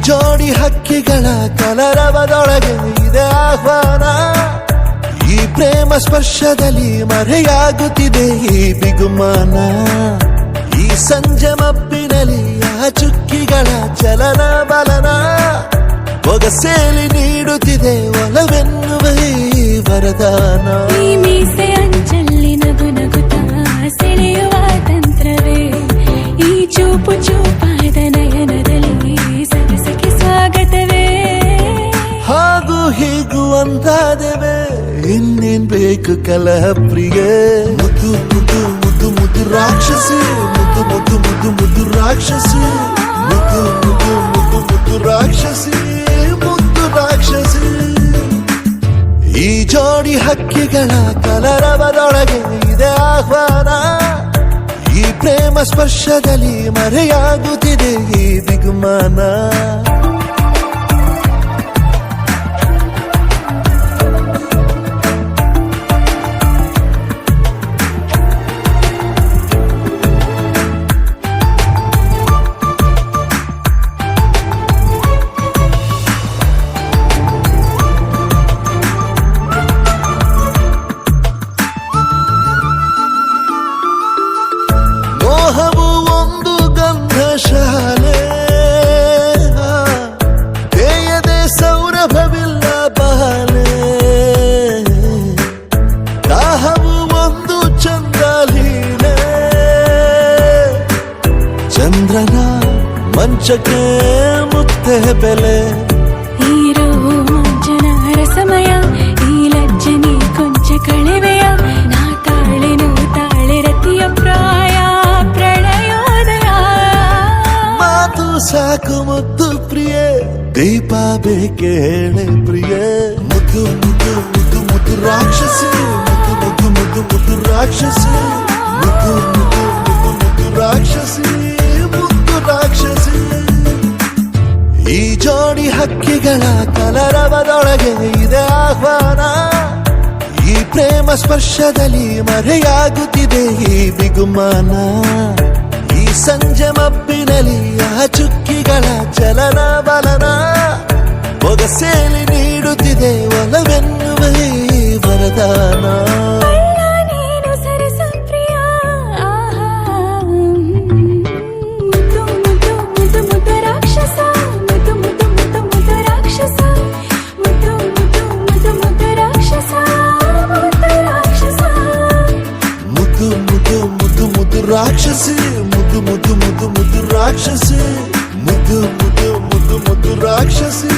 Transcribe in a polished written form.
ಜೋಡಿ ಹಕ್ಕಿಗಳ ಕಲರವದೊಳಗೆ ಇದೆ ಆಹ್ವಾನ. ಈ ಪ್ರೇಮ ಸ್ಪರ್ಶದಲ್ಲಿ ಮರೆಯಾಗುತ್ತಿದೆ ಈ ಬಿಗುಮಾನ. ಈ ಸಂಜೆ ಮಬ್ಬಿನಲ್ಲಿ ಆ ಚುಕ್ಕಿಗಳ ಚಲನ ಬಲನ ಒಗಸೇಲಿ ನೀಡುತ್ತಿದೆ ಒಲವೆನ್ನುವ ಈ ವರದಾನ. ಈ ಮೀಸೆ ಅಂಚಲ್ಲಿ ನಗು ನಗುತ್ತಾ ಸೆಳೆಯುವ ತಂತ್ರವೇ ಈ ಚೂಪು ಚೂಪಾದ ನಯನದಲ್ಲಿ ಸರಸಕ್ಕೆ ಸ್ವಾಗತವೇ. ಹಾಗೂ ಹೀಗೂ ಅಂತಾದೆವೆ ಇನ್ನೇನ್ ಬೇಕು ಕಲಹ ಪ್ರಿಯೆ. ಮುದ್ದು ಮುದ್ದು ಮುದ್ದು ಮುದ್ದು ರಾಕ್ಷಸಿ, ಮುದ್ದು ಮುದ್ದು ಮುದ್ದು ಮುದ್ದು ರಾಕ್ಷಸಿ, ಮುದ್ದು ಮುದ್ದು ಮುದ್ದು ಮುದ್ದು ರಾಕ್ಷಸಿ, ಮುದ್ದು ರಾಕ್ಷಸಿ. ಈ ಜೋಡಿ ಹಕ್ಕಿಗಳ ಕಲರವದೊಳಗೆ ಇದೆ ಆಹ್ವಾನ. ಈ ಪ್ರೇಮ ಸ್ಪರ್ಶದಲ್ಲಿ ಮರೆಯಾಗುತ್ತಿದೆ ಈ ಬಿಗುಮಾನ. ಮೋಹವು ಒಂದು ಗಂಧಶಾಲೆ, ತೇಯದೆ ಸೌರಭವಿಲ್ಲ ಬಾಲೆ. ದಾಹವು ಒಂದು ಚಂದ್ರಲೀಲೆ, ಚಂದ್ರನ ಮಂಚಕ್ಕೆ ಮುತ್ತೆ ಬೆಲೆ. ಈ ರೋಮಾಂಚನ ರಸಮಯ, ಈ ಲಜ್ಜನಿ ಕೊಂಚ ಕಳೆವೆಯ. ನಾ ತಾಳೆನು ತಾಳೆ ರತಿಯ ಪ್ರಾಯ ಪ್ರಣಯೋದಯ. ಮಾತು ಸಾಕು ಮುದ್ದು ಪ್ರಿಯೆ, ದೀಪ ಬೇಕೆ ಹೇಳೆ ಪ್ರಿಯೆ. ಮುದ್ದು ಮುದ್ದು ಮುದ್ದು ಮುದ್ದು ರಾಕ್ಷಸಿ, ಮುದ್ದು ಮುದ್ದು ಮುದ್ದು ಮುದ್ದು ರಾಕ್ಷಸಿ, ಮುದ್ದು ಮುದ್ದು ಮುದ್ದು ಮುದ್ದು ರಾಕ್ಷಸಿ, ಮುದ್ದು ರಾಕ್ಷಸಿ. ಈ ಜೋಡಿ ಹಕ್ಕಿಗಳ ಕಲರವದೊಳಗೆ ಇದೆ ಆಹ್ವಾನ. ಈ ಪ್ರೇಮ ಸ್ಪರ್ಶದಲ್ಲಿ ಮರೆಯಾಗುತ್ತಿದೆ ಈ ಬಿಗುಮಾನ. ಈ ಸಂಜೆ ಮಬ್ಬಿನಲ್ಲಿ ಆ ಚುಕ್ಕಿಗಳ ಚಲನ ಬಲನ ಒಗಸೇಲಿ ನೀಡುತ್ತಿದೆ ಒಲವೆನ್ನುವ ಈ ವರದಾನ. ರಾಕ್ಷಸಿ, ಮುದ್ದು ಮುದ್ದು ಮುದ್ದು ಮುದ್ದು ರಾಕ್ಷಸಿ, ಮುದ್ದು ಮುದ್ದು ಮುದ್ದು ಮುದ್ದು ರಾಕ್ಷಸಿ.